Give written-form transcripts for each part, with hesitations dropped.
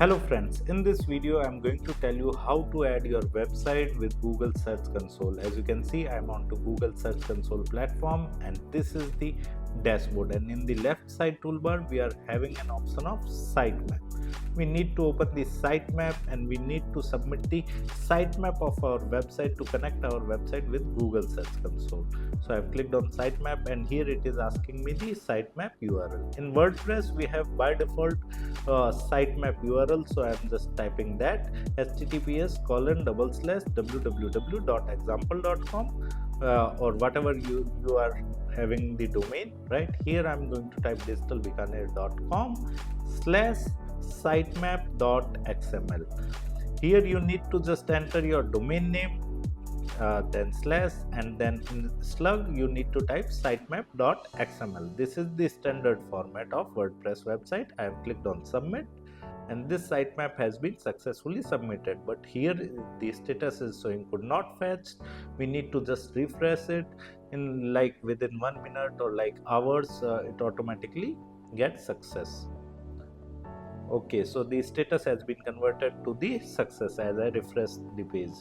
Hello friends, in this video I am going to tell you how to add your website with Google Search Console. As you can see, I am on to Google Search Console platform and this is the dashboard, and in the left side toolbar we are having an option of sitemap. We need to open the sitemap and we need to submit the sitemap of our website to connect our website with Google Search Console. So I have clicked on sitemap and here it is asking me the sitemap URL. In WordPress we have by default sitemap URL, so I am just typing that https://www.example.com or whatever you are having the domain. Right here I'm going to type digitalbikaner.com/sitemap.xml. Here you need to just enter your domain name, then slash, and then in slug you need to type sitemap.xml. This is the standard format of WordPress website. I have clicked on submit and this sitemap has been successfully submitted, but here the status is showing could not fetch. We need to just refresh it in like within 1 minute or like hours. It automatically gets success. Okay, so the status has been converted to the success as I refresh the page.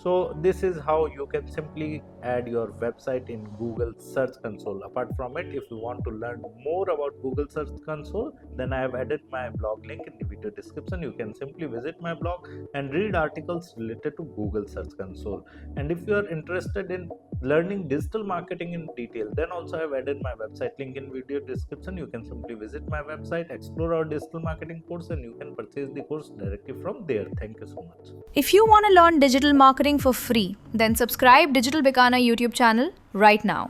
So this is how you can simply add your website in Google Search Console. Apart from it, if you want to learn more about Google Search Console, then I have added my blog link in the video description. You can simply visit my blog and read articles related to Google Search Console. And if you are interested in learning digital marketing in detail, then also I have added my website link in video description. You can simply visit my website, explore our digital marketing course, and you can purchase the course directly from there. Thank you so much. If you want to learn digital marketing for free, then subscribe Digital Bikana YouTube channel right now.